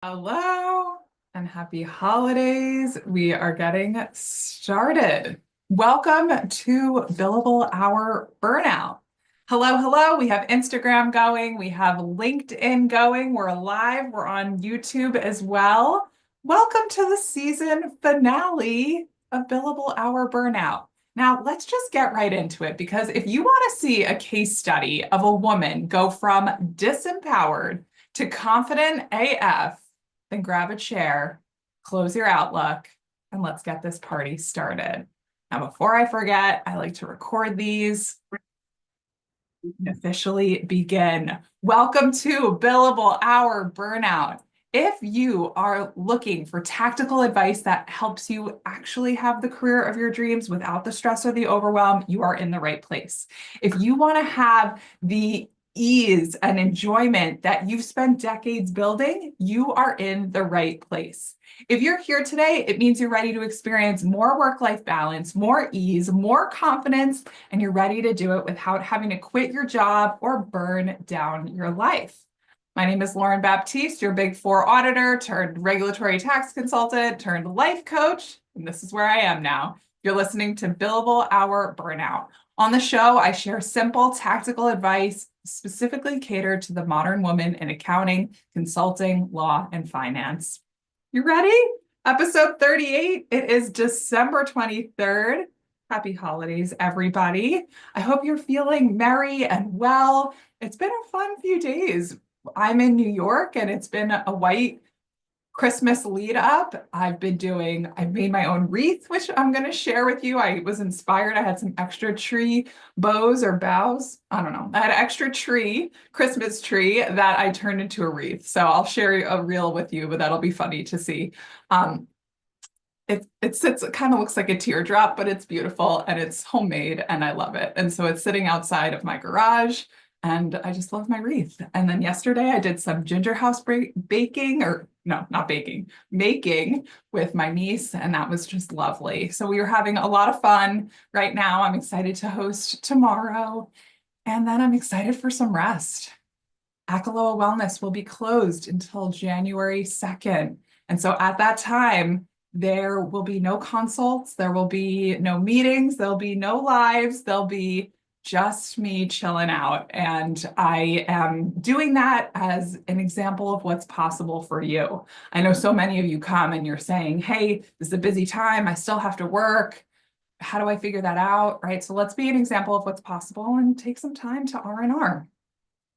Hello and happy holidays. We are getting started. Welcome to Billable-Hour Burnout. Hello, hello. We have Instagram going. We have LinkedIn going. We're live. We're on YouTube as well. Welcome to the season finale of Billable-Hour Burnout. Now, let's just get right into it because if you want to see a case study of a woman go from disempowered to confident AF, then grab a chair, close your Outlook, and let's get this party started. Now, before I forget, I like to record these. We can officially begin. Welcome to Billable-Hour Burnout. If you are looking for tactical advice that helps you actually have the career of your dreams without the stress or the overwhelm, you are in the right place. If you want to have the ease and enjoyment that you've spent decades building, you are in the right place. If you're here today, it means you're ready to experience more work-life balance, more ease, more confidence, and you're ready to do it without having to quit your job or burn down your life. My name is Lauren Baptiste, your Big Four auditor turned regulatory tax consultant turned life coach, and this is where I am now. You're listening to Billable-Hour Burnout. On the show, I share simple, tactical advice specifically catered to the modern woman in accounting, consulting, law, and finance. You ready? Episode 38. It is December 23rd. Happy holidays, everybody. I hope you're feeling merry and well. It's been a fun few days. I'm in New York and it's been a white Christmas lead up. I made my own wreath, which I'm going to share with you. I was inspired. I had some extra tree bows or boughs. I don't know. I had an extra Christmas tree that I turned into a wreath. So I'll share a reel with you, but that'll be funny to see. It kind of looks like a teardrop, but it's beautiful and it's homemade and I love it. And so it's sitting outside of my garage. And I just love my wreath. And then yesterday I did some ginger house baking, or no, not baking, making with my niece, and that was just lovely. So we were having a lot of fun. Right now, I'm excited to host tomorrow, and then I'm excited for some rest. Akaloa Wellness will be closed until January 2nd. And so at that time, there will be no consults, there will be no meetings, there'll be no lives, there'll be just me chilling out. And I am doing that as an example of what's possible for you. I know so many of you come and you're saying, hey, this is a busy time. I still have to work. How do I figure that out? Right. So let's be an example of what's possible and take some time to R&R.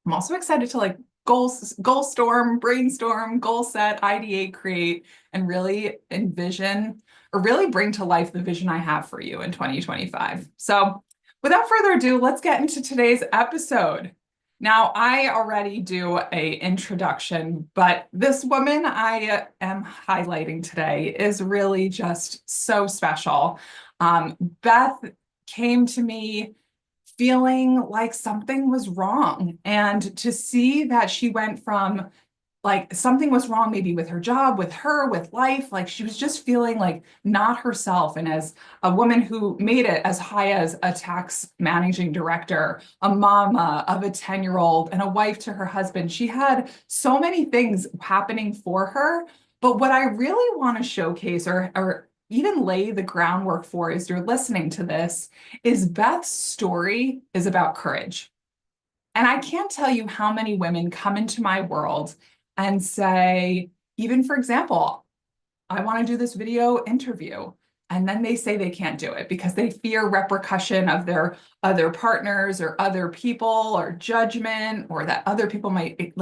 I'm also excited to goal storm, brainstorm, goal set, ideate, create, and really envision or really bring to life the vision I have for you in 2025. So without further ado, let's get into today's episode. Now, I already do an introduction, but this woman I am highlighting today is really just so special. Beth came to me feeling like something was wrong, and to see that she went from something was wrong maybe with her job, with her, with life. Like she was just feeling like not herself. And as a woman who made it as high as a tax managing director, a mama of a 10-year-old and a wife to her husband, she had so many things happening for her. But what I really want to showcase or even lay the groundwork for as you're listening to this is Beth's story is about courage. And I can't tell you how many women come into my world and say, even for example, I want to do this video interview. And then they say they can't do it because they fear repercussion of their other partners or other people or judgment, or that other people might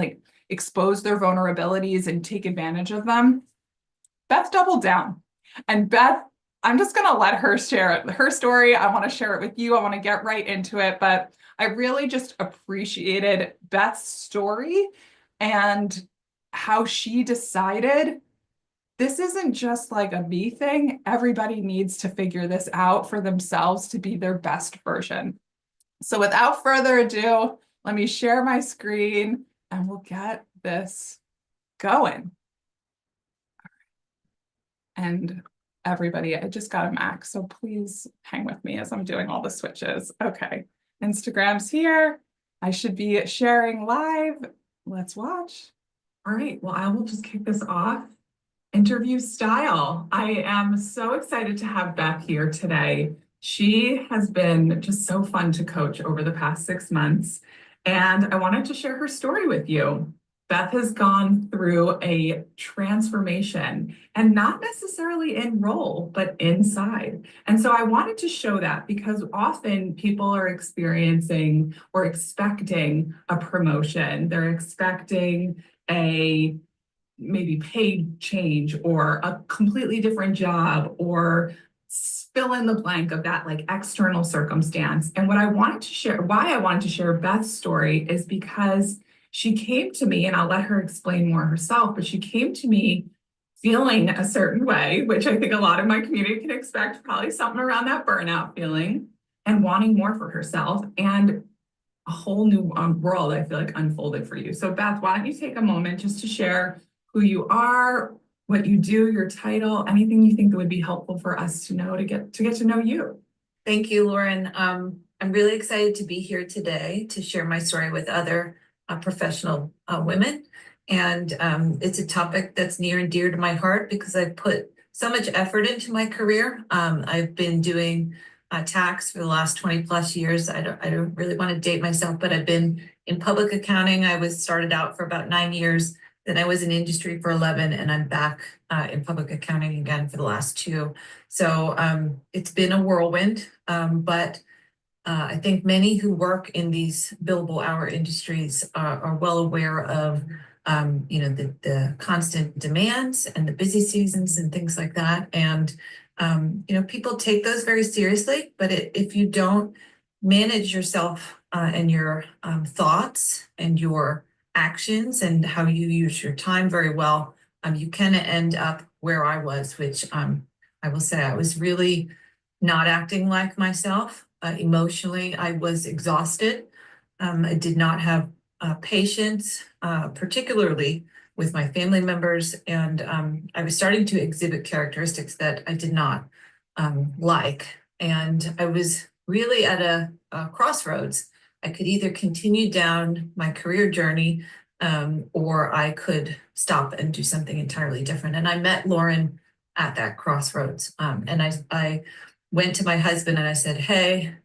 expose their vulnerabilities and take advantage of them. Beth doubled down. And Beth, I'm just going to let her share her story. I want to share it with you. I want to get right into it. But I really just appreciated Beth's story and how she decided this isn't just like a me thing. Everybody needs to figure this out for themselves to be their best version. So without further ado, let me share my screen and we'll get this going. And everybody, I just got a Mac, so please hang with me as I'm doing all the switches. Okay, Instagram's here. I should be sharing live. Let's watch. All right, well, I will just kick this off. Interview style. I am so excited to have Beth here today. She has been just so fun to coach over the past 6 months, and I wanted to share her story with you. Beth has gone through a transformation and not necessarily in role, but inside. And so I wanted to show that because often people are experiencing or expecting a promotion. They're expecting a maybe paid change or a completely different job or fill in the blank of that like external circumstance. And what I wanted to share, why I wanted to share Beth's story is because she came to me, and I'll let her explain more herself, but she came to me feeling a certain way, which I think a lot of my community can expect, probably something around that burnout feeling, and wanting more for herself. And a whole new world, I feel like, unfolded for you. So Beth, why don't you take a moment just to share who you are, what you do, your title, anything you think that would be helpful for us to know to get to know you. Thank you, Lauren. I'm really excited to be here today to share my story with other professional women. And it's a topic that's near and dear to my heart because I've put so much effort into my career. I've been doing tax for the last 20 plus years. I don't really want to date myself, but I've been in public accounting. I was started out for about 9 years. Then I was in industry for 11, and I'm back in public accounting again for the last 2. So it's been a whirlwind, but I think many who work in these billable hour industries are well aware of the constant demands and the busy seasons and things like that. And people take those very seriously, but if you don't manage yourself and your thoughts and your actions and how you use your time very well, you can end up where I was, which I will say I was really not acting like myself. Emotionally, I was exhausted. I did not have patience, particularly with my family members, and I was starting to exhibit characteristics that I did not like. And I was really at a crossroads. I could either continue down my career journey or I could stop and do something entirely different. And I met Lauren at that crossroads. And I went to my husband and I said, hey,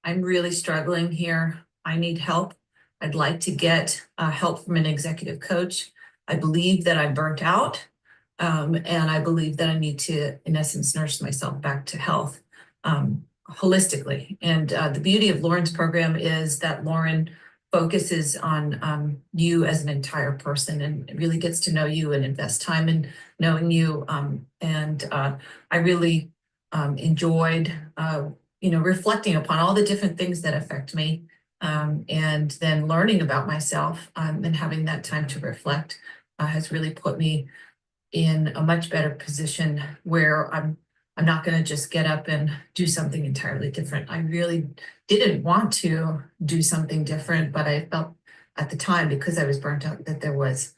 I'm really struggling here. I need help. I'd like to get help from an executive coach. I believe that I'm burnt out. And I believe that I need to, in essence, nurse myself back to health holistically. And the beauty of Lauren's program is that Lauren focuses on you as an entire person and really gets to know you and invest time in knowing you. And I really enjoyed, reflecting upon all the different things that affect me, and then learning about myself and having that time to reflect has really put me in a much better position where I'm not going to just get up and do something entirely different. I really didn't want to do something different, but I felt at the time, because I was burnt out, that there was,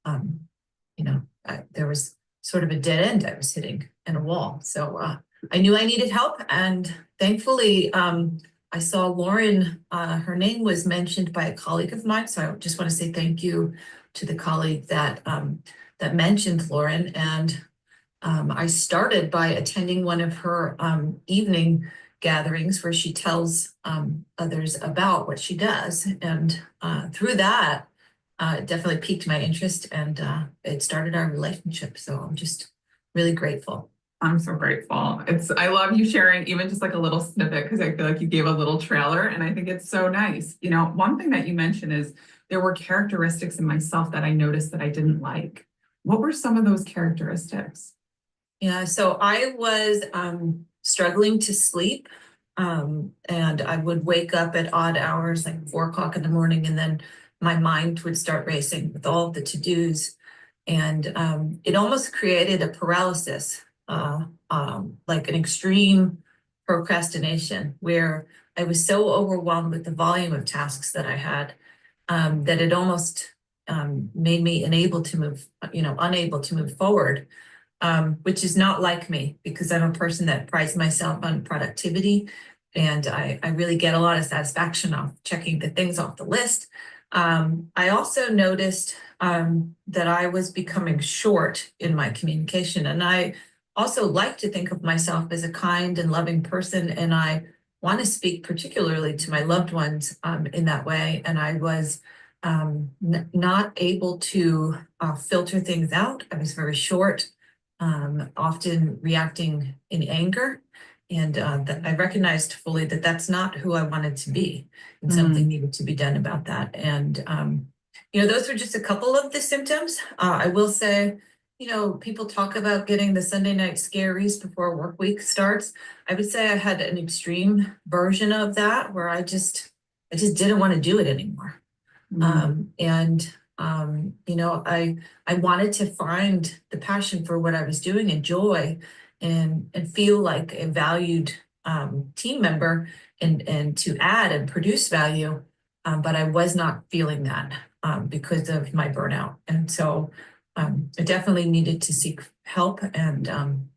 there was sort of a dead end I was hitting and a wall. So I knew I needed help, and thankfully, I saw Lauren. Her name was mentioned by a colleague of mine, so I just want to say thank you to the colleague that mentioned Lauren. And I started by attending one of her evening gatherings where she tells others about what she does. And through that, it definitely piqued my interest, and it started our relationship. So I'm just really grateful. I'm so grateful. I love you sharing even just like a little snippet, because I feel like you gave a little trailer, and I think it's so nice. One thing that you mentioned is there were characteristics in myself that I noticed that I didn't like. What were some of those characteristics? Yeah, so I was struggling to sleep, and I would wake up at odd hours, like 4 o'clock in the morning, and then my mind would start racing with all of the to-dos. And it almost created a paralysis, like an extreme procrastination, where I was so overwhelmed with the volume of tasks that I had that it almost made me unable to move forward. Which is not like me, because I'm a person that prides myself on productivity, and I really get a lot of satisfaction off checking the things off the list. I also noticed that I was becoming short in my communication, and I also like to think of myself as a kind and loving person, and I want to speak particularly to my loved ones in that way. And I was not able to filter things out. I was very short, often reacting in anger. And that I recognized fully that that's not who I wanted to be, and something needed to be done about that. And those were just a couple of the symptoms. I will say, people talk about getting the Sunday night scaries before work week starts. I would say I had an extreme version of that where I just didn't want to do it anymore. I wanted to find the passion for what I was doing and joy, and feel like a valued team member, and to add and produce value. But I was not feeling that because of my burnout. And so I definitely needed to seek help. And I'm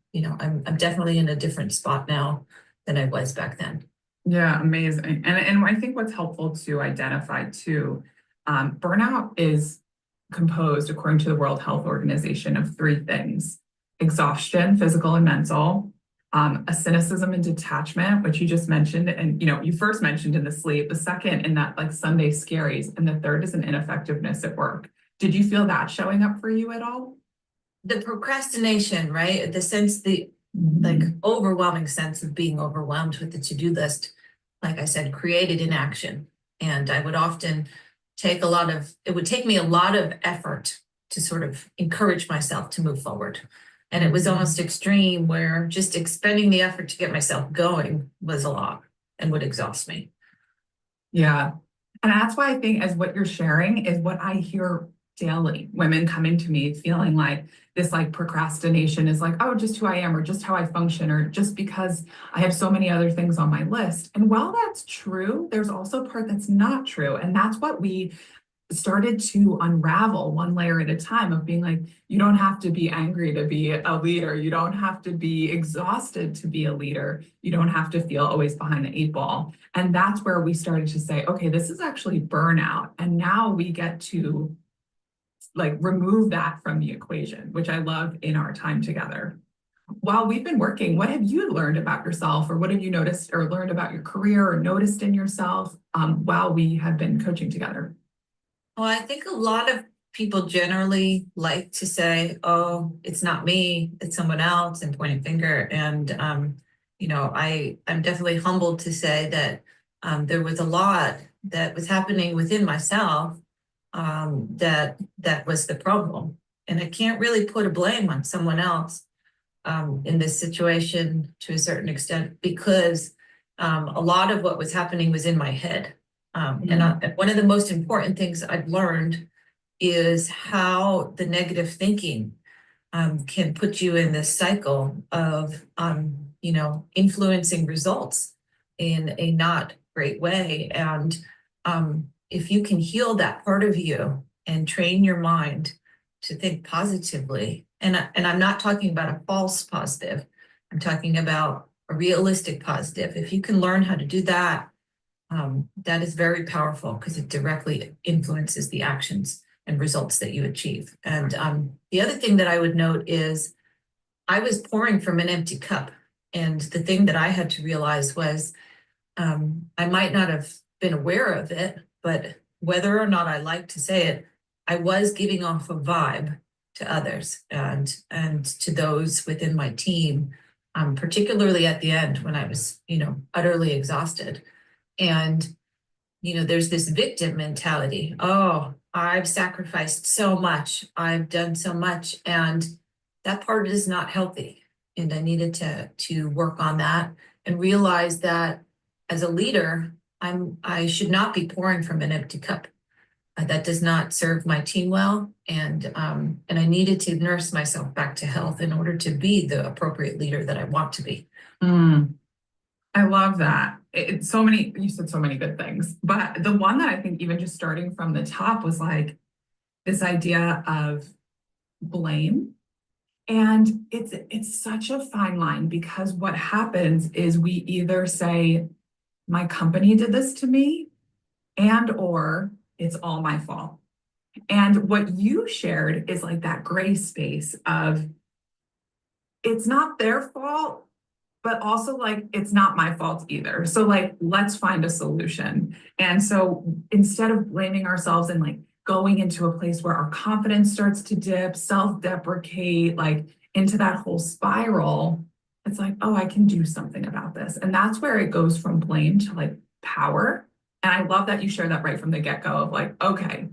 definitely in a different spot now than I was back then. Yeah, amazing. And I think what's helpful to identify too, burnout is composed, according to the World Health Organization, of three things: exhaustion, physical and mental, a cynicism and detachment, which you just mentioned, and you first mentioned in the sleep, the second in that like Sunday scaries, and the third is an ineffectiveness at work. Did you feel that showing up for you at all? The procrastination, right? The sense, the like overwhelming sense of being overwhelmed with the to-do list, like I said, created inaction. And I would often it would take me a lot of effort to sort of encourage myself to move forward. And it was almost extreme, where just expending the effort to get myself going was a lot and would exhaust me. Yeah. And that's why I think, as what you're sharing is what I hear daily, women coming to me feeling like this like procrastination is like, oh, just who I am, or just how I function, or just because I have so many other things on my list. And while that's true, there's also a part that's not true. And that's what we started to unravel one layer at a time, of being like, you don't have to be angry to be a leader. You don't have to be exhausted to be a leader. You don't have to feel always behind the eight ball. And that's where we started to say, okay, this is actually burnout. And now we get to like remove that from the equation, which I love in our time together. While we've been working, what have you learned about yourself, or what have you noticed or learned about your career or noticed in yourself while we have been coaching together? Well, I think a lot of people generally like to say, oh, it's not me, it's someone else, and point a finger. And I'm definitely humbled to say that there was a lot that was happening within myself, that was the problem. And I can't really put a blame on someone else in this situation to a certain extent, because a lot of what was happening was in my head. And one of the most important things I've learned is how the negative thinking can put you in this cycle of influencing results in a not great way. And if you can heal that part of you and train your mind to think positively, and I'm not talking about a false positive, I'm talking about a realistic positive. If you can learn how to do that, that is very powerful, because it directly influences the actions and results that you achieve. And the other thing that I would note is I was pouring from an empty cup. And the thing that I had to realize was I might not have been aware of it, but whether or not I like to say it, I was giving off a vibe to others, and to those within my team, particularly at the end when I was, utterly exhausted. And, there's this victim mentality. Oh, I've sacrificed so much. I've done so much. And that part is not healthy. And I needed to work on that and realize that as a leader, I should not be pouring from an empty cup. That does not serve my team well. And I needed to nurse myself back to health in order to be the appropriate leader that I want to be. I love that. It's so many, you said so many good things, but the one that I think, even just starting from the top, was like this idea of blame. And it's such a fine line, because what happens is we either say, my company did this to me, and or it's all my fault. And what you shared is like that gray space of it's not their fault, but also like it's not my fault either. So like let's find a solution. And so instead of blaming ourselves and like going into a place where our confidence starts to dip, self-deprecate, like into that whole spiral, it's like, oh, I can do something about this. And that's where it goes from blame to like power. And I love that you share that right from the get-go of like, okay,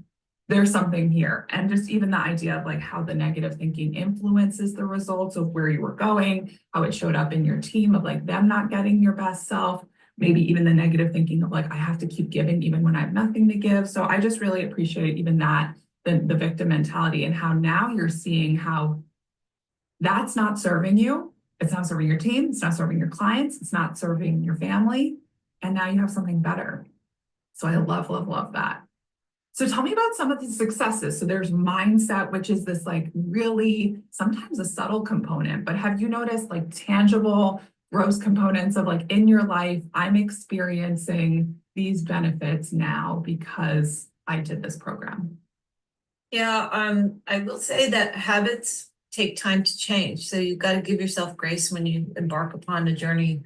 there's something here. And just even the idea of like how the negative thinking influences the results of where you were going, how it showed up in your team of like them not getting your best self, maybe even the negative thinking of like, I have to keep giving even when I have nothing to give. So I just really appreciate even that, the victim mentality and how now you're seeing how that's not serving you. It's not serving your team. It's not serving your clients. It's not serving your family. And now you have something better. So I love, love, love that. So tell me about some of the successes. So there's mindset, which is this like really sometimes a subtle component, but have you noticed like tangible gross components of like in your life, I'm experiencing these benefits now because I did this program? Yeah, I will say that habits take time to change. So you've got to give yourself grace when you embark upon a journey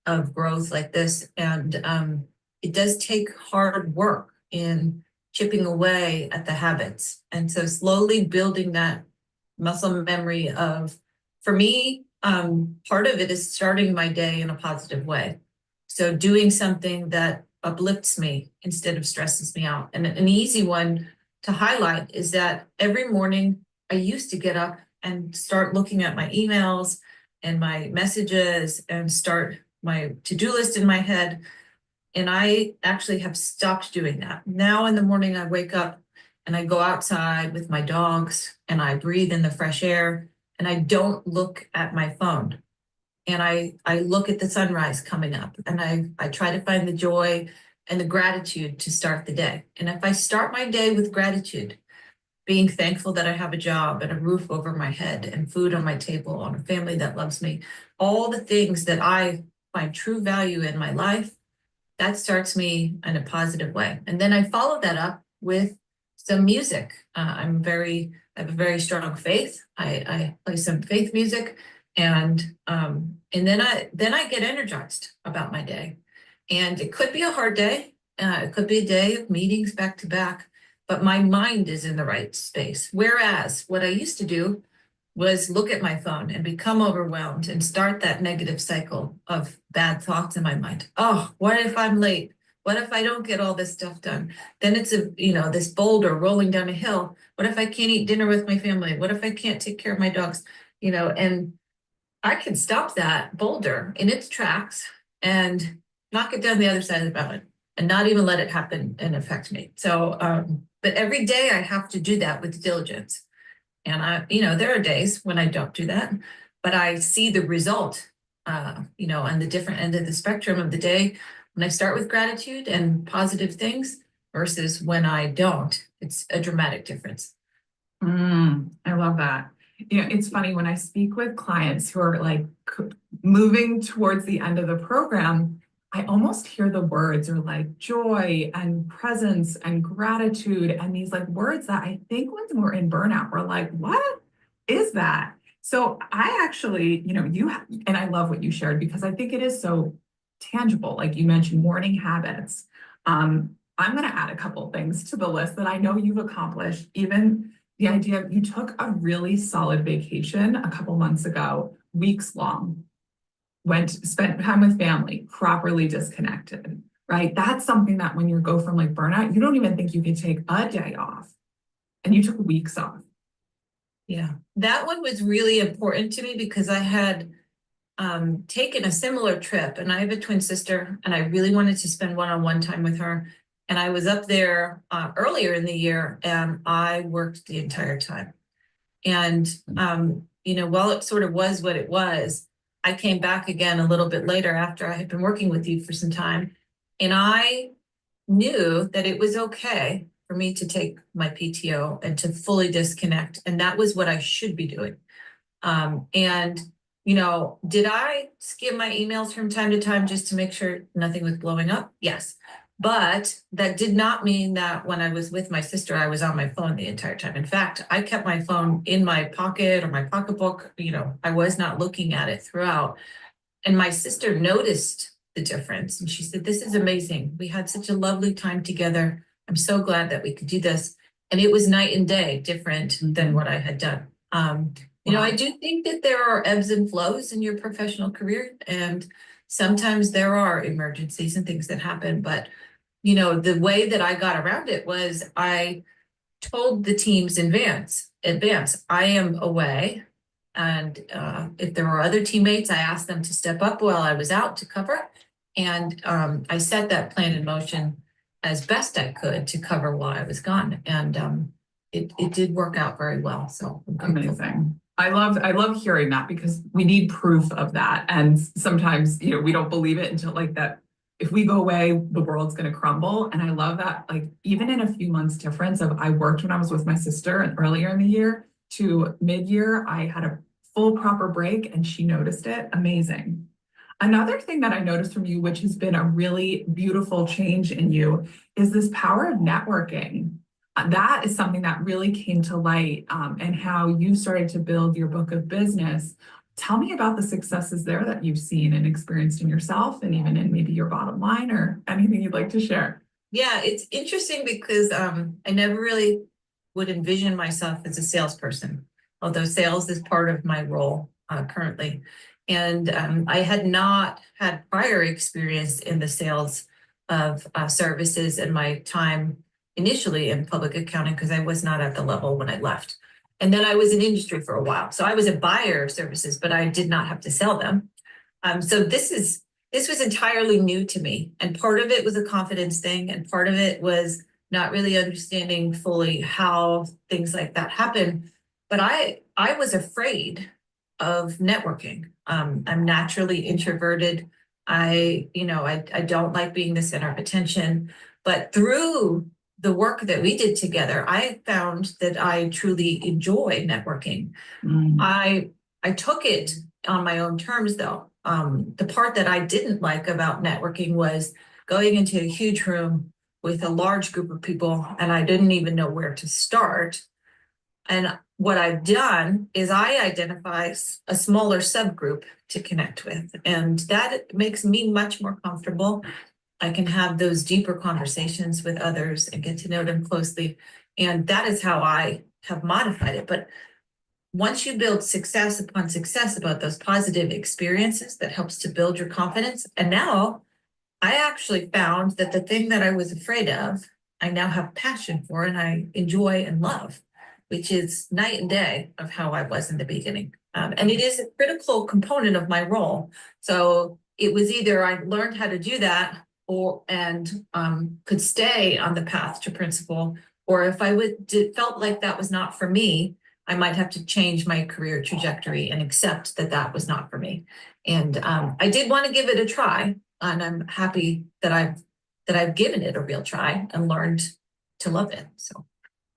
of growth like this. And it does take hard work in chipping away at the habits. And so slowly building that muscle memory of, for me, part of it is starting my day in a positive way. So doing something that uplifts me instead of stresses me out. And an easy one to highlight is that every morning I used to get up and start looking at my emails and my messages and start my to-do list in my head. And I actually have stopped doing that. Now in the morning, I wake up and I go outside with my dogs and I breathe in the fresh air and I don't look at my phone. And I look at the sunrise coming up and I try to find the joy and the gratitude to start the day. And if I start my day with gratitude, being thankful that I have a job and a roof over my head and food on my table and a family that loves me, all the things that I find true value in my life, that starts me in a positive way. And then I follow that up with some music. I have a very strong faith. I play some faith music, and then I get energized about my day. And it could be a hard day. It could be a day of meetings back to back, but my mind is in the right space. Whereas what I used to do was look at my phone and become overwhelmed and start that negative cycle of bad thoughts in my mind. Oh, what if I'm late? What if I don't get all this stuff done? Then it's this boulder rolling down a hill. What if I can't eat dinner with my family? What if I can't take care of my dogs? And I can stop that boulder in its tracks and knock it down the other side of the mountain and not even let it happen and affect me. So, but every day I have to do that with diligence. And there are days when I don't do that, but I see the result, on the different end of the spectrum of the day when I start with gratitude and positive things versus when I don't. It's a dramatic difference. I love that. It's funny when I speak with clients who are like moving towards the end of the program, I almost hear the words are like joy and presence and gratitude and these like words that I think when we're in burnout, we're like, what is that? So I actually, and I love what you shared because I think it is so tangible. Like you mentioned morning habits. I'm going to add a couple things to the list that I know you've accomplished. Even the idea you took a really solid vacation a couple months ago, weeks long, spent time with family, properly disconnected, right? That's something that when you go from like burnout, you don't even think you could take a day off, and you took weeks off. Yeah, that one was really important to me because I had taken a similar trip, and I have a twin sister, and I really wanted to spend one-on-one time with her. And I was up there earlier in the year, and I worked the entire time. And while it sort of was what it was, I came back again a little bit later after I had been working with you for some time, and I knew that it was okay for me to take my PTO and to fully disconnect, and that was what I should be doing. Did I skim my emails from time to time just to make sure nothing was blowing up? Yes. But that did not mean that when I was with my sister, I was on my phone the entire time. In fact, I kept my phone in my pocket or my pocketbook. I was not looking at it throughout. And my sister noticed the difference. And she said, "This is amazing. We had such a lovely time together. I'm so glad that we could do this." And it was night and day different than what I had done. I do think that there are ebbs and flows in your professional career. And sometimes there are emergencies and things that happen. But, the way that I got around it was I told the teams in advance, I am away. And if there were other teammates, I asked them to step up while I was out to cover. And I set that plan in motion as best I could to cover while I was gone. And it did work out very well. So amazing. I love hearing that because we need proof of that. And sometimes, we don't believe it until like that. If we go away, the world's going to crumble. And I love that, like, even in a few months difference of I worked when I was with my sister and earlier in the year to mid-year, I had a full proper break and she noticed it. Amazing. Another thing that I noticed from you, which has been a really beautiful change in you, is this power of networking. That is something that really came to light, and how you started to build your book of business. Tell me about the successes there that you've seen and experienced in yourself and even in maybe your bottom line or anything you'd like to share. Yeah, it's interesting because I never really would envision myself as a salesperson, although sales is part of my role currently. And I had not had prior experience in the sales of services in my time initially in public accounting because I was not at the level when I left. And then I was in industry for a while. So I was a buyer of services, but I did not have to sell them. So this was entirely new to me. And part of it was a confidence thing. And part of it was not really understanding fully how things like that happen. But I was afraid of networking. I'm naturally introverted. I don't like being the center of attention. But through the work that we did together, I found that I truly enjoy networking. I took it on my own terms, though. The part that I didn't like about networking was going into a huge room with a large group of people, and I didn't even know where to start. And what I've done is I identify a smaller subgroup to connect with, and that makes me much more comfortable. I can have those deeper conversations with others and get to know them closely. And that is how I have modified it. But once you build success upon success about those positive experiences, that helps to build your confidence. And now I actually found that the thing that I was afraid of, I now have passion for and I enjoy and love, which is night and day of how I was in the beginning. And it is a critical component of my role. So it was either I learned how to do that and could stay on the path to principal, or if I felt like that was not for me, I might have to change my career trajectory and accept that that was not for me. And I did want to give it a try, and I'm happy that I've given it a real try and learned to love it. So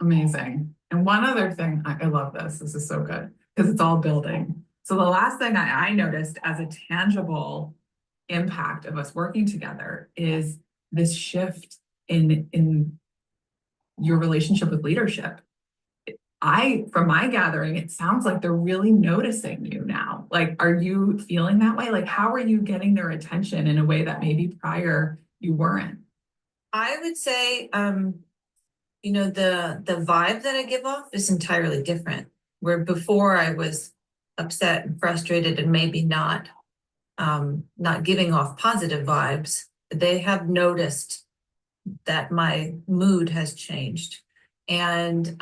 amazing. And one other thing, I love this. This is so good because it's all building. So the last thing I noticed as a tangible impact of us working together is this shift in your relationship with leadership. From my gathering, it sounds like they're really noticing you now. Like, are you feeling that way? Like, how are you getting their attention in a way that maybe prior you weren't? I would say, the vibe that I give off is entirely different. Where before I was upset and frustrated and maybe not giving off positive vibes, they have noticed that my mood has changed. And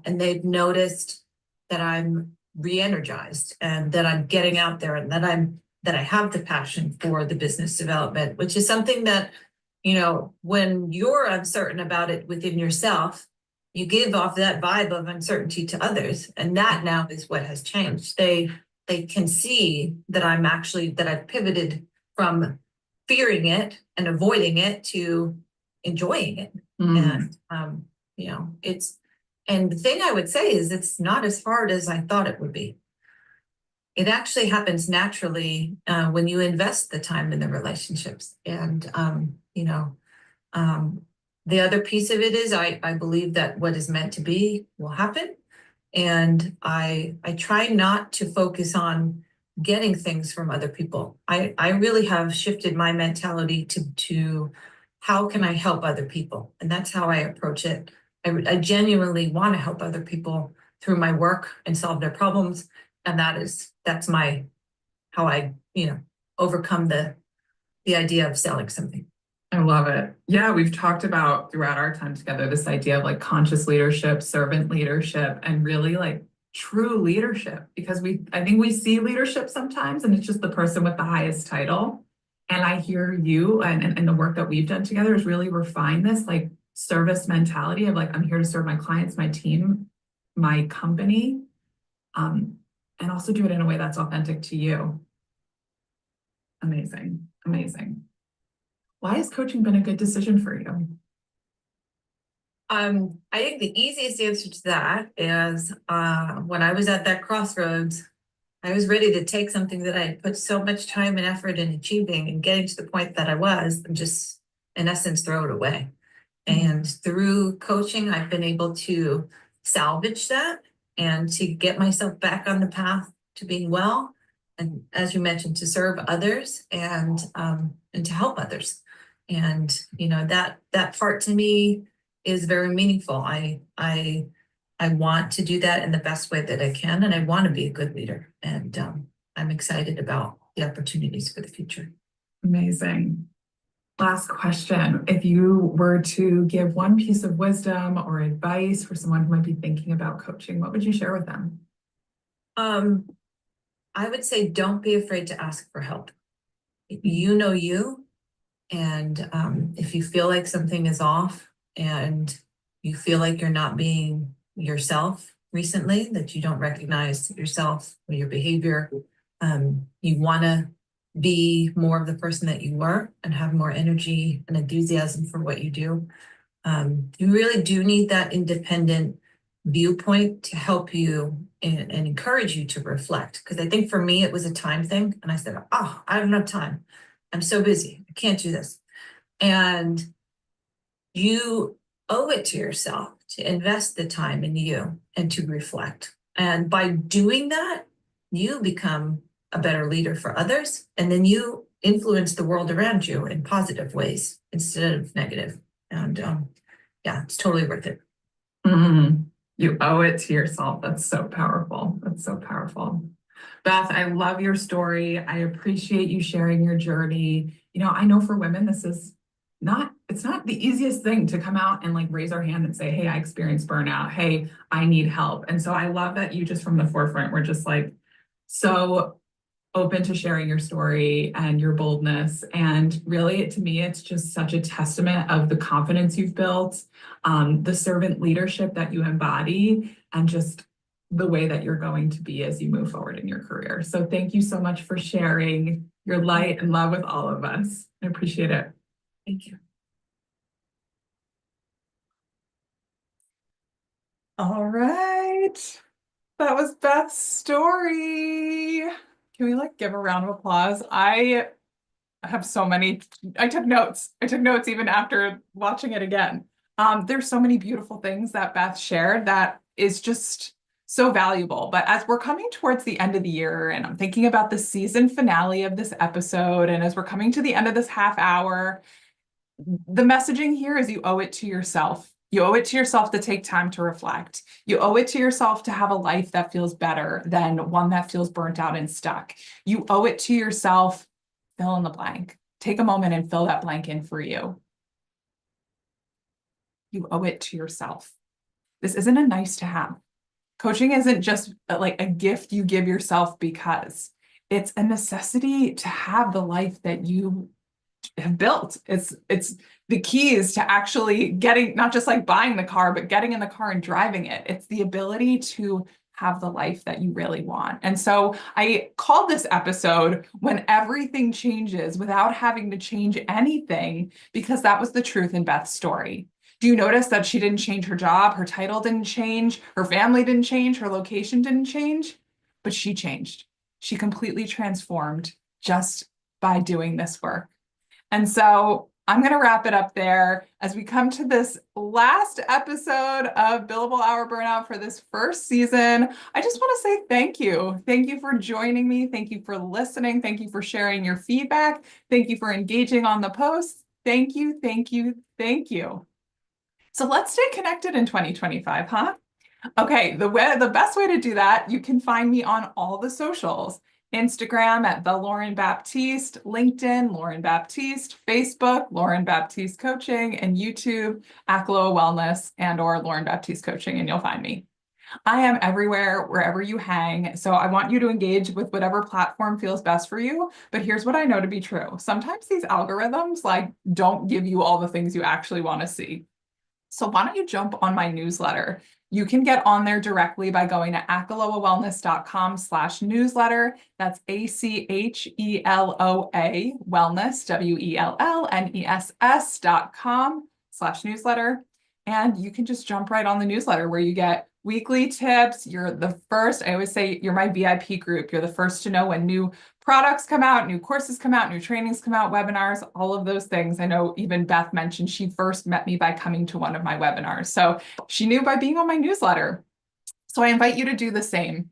they've noticed that I'm re-energized and that I'm getting out there and that I have the passion for the business development, which is something that, when you're uncertain about it within yourself, you give off that vibe of uncertainty to others. And that now is what has changed. They can see that I've pivoted from fearing it and avoiding it to enjoying it. And and the thing I would say is it's not as hard as I thought it would be. It actually happens naturally when you invest the time in the relationships. And The other piece of it is I believe that what is meant to be will happen. And I try not to focus on getting things from other people. I really have shifted my mentality to how can I help other people? And that's how I approach it. I genuinely want to help other people through my work and solve their problems. And that's my how I, overcome the idea of selling something. I love it. Yeah, we've talked about throughout our time together this idea of like conscious leadership, servant leadership, and really like true leadership, because I think we see leadership sometimes and it's just the person with the highest title. And I hear you and the work that we've done together is really refine this like service mentality of like, I'm here to serve my clients, my team, my company, and also do it in a way that's authentic to you. Amazing, amazing. Why has coaching been a good decision for you? I think the easiest answer to that is when I was at that crossroads, I was ready to take something that I had put so much time and effort in achieving and getting to the point that I was, and just in essence throw it away. And through coaching, I've been able to salvage that and to get myself back on the path to being well. And as you mentioned, to serve others and to help others. And that part to me is very meaningful. I want to do that in the best way that I can, and I want to be a good leader. And I'm excited about the opportunities for the future. Amazing. Last question. If you were to give one piece of wisdom or advice for someone who might be thinking about coaching, what would you share with them? I would say don't be afraid to ask for help. You know you, and if you feel like something is off and you feel like you're not being yourself recently, that you don't recognize yourself or your behavior, you want to be more of the person that you were and have more energy and enthusiasm for what you do. You really do need that independent viewpoint to help you and encourage you to reflect. Because I think for me, it was a time thing. And I said, oh, I don't have time. I'm so busy. I can't do this. And you owe it to yourself to invest the time in you and to reflect. And by doing that, you become a better leader for others. And then you influence the world around you in positive ways instead of negative. And yeah, it's totally worth it. Mm-hmm. You owe it to yourself. That's so powerful. That's so powerful. Beth, I love your story. I appreciate you sharing your journey. I know for women, it's not the easiest thing to come out and like raise our hand and say, hey, I experienced burnout. Hey, I need help. And so I love that you just from the forefront were just like so open to sharing your story and your boldness. And really, to me, it's just such a testament of the confidence you've built, the servant leadership that you embody, and just the way that you're going to be as you move forward in your career. So thank you so much for sharing your light and love with all of us. I appreciate it. Thank you. All right. That was Beth's story. Can we like give a round of applause? I have so many, I took notes. I took notes even after watching it again. There's so many beautiful things that Beth shared that is just so valuable. But as we're coming towards the end of the year and I'm thinking about the season finale of this episode, and as we're coming to the end of this half hour, the messaging here is you owe it to yourself. You owe it to yourself to take time to reflect. You owe it to yourself to have a life that feels better than one that feels burnt out and stuck. You owe it to yourself, fill in the blank. Take a moment and fill that blank in for you. You owe it to yourself. This isn't a nice to have. Coaching isn't just like a gift you give yourself because it's a necessity to have the life that you have built. It's the key is to actually getting, not just like buying the car, but getting in the car and driving it. It's the ability to have the life that you really want. And so I called this episode When Everything Changes Without Having to Change Anything, because that was the truth in Beth's story. Do you notice that she didn't change her job? Her title didn't change. Her family didn't change. Her location didn't change, but she changed. She completely transformed just by doing this work. And so I'm going to wrap it up there as we come to this last episode of Billable-Hour Burnout for this first season. I just want to say thank you. Thank you for joining me. Thank you for listening. Thank you for sharing your feedback. Thank you for engaging on the posts. Thank you, thank you, thank you. So let's stay connected in 2025, huh? Okay, the best way to do that, you can find me on all the socials. Instagram at the Lauren Baptiste, LinkedIn, Lauren Baptiste, Facebook, Lauren Baptiste Coaching, and YouTube, Aklo Wellness and/or Lauren Baptiste Coaching, and you'll find me. I am everywhere, wherever you hang. So I want you to engage with whatever platform feels best for you. But here's what I know to be true. Sometimes these algorithms don't give you all the things you actually want to see. So why don't you jump on my newsletter? You can get on there directly by going to akaloawellness.com/newsletter. That's ACHELOA wellness, WELLNESS.com/newsletter. And you can just jump right on the newsletter where you get weekly tips. You're the first, I always say you're my VIP group. You're the first to know when new products come out, new courses come out, new trainings come out, webinars, all of those things. I know even Beth mentioned she first met me by coming to one of my webinars. So she knew by being on my newsletter. So I invite you to do the same.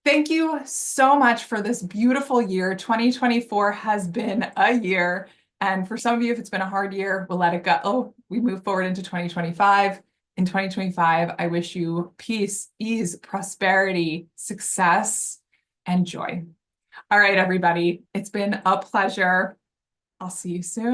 Thank you so much for this beautiful year. 2024 has been a year. And for some of you, if it's been a hard year, we'll let it go. Oh, we move forward into 2025. In 2025, I wish you peace, ease, prosperity, success, and joy. All right, everybody. It's been a pleasure. I'll see you soon.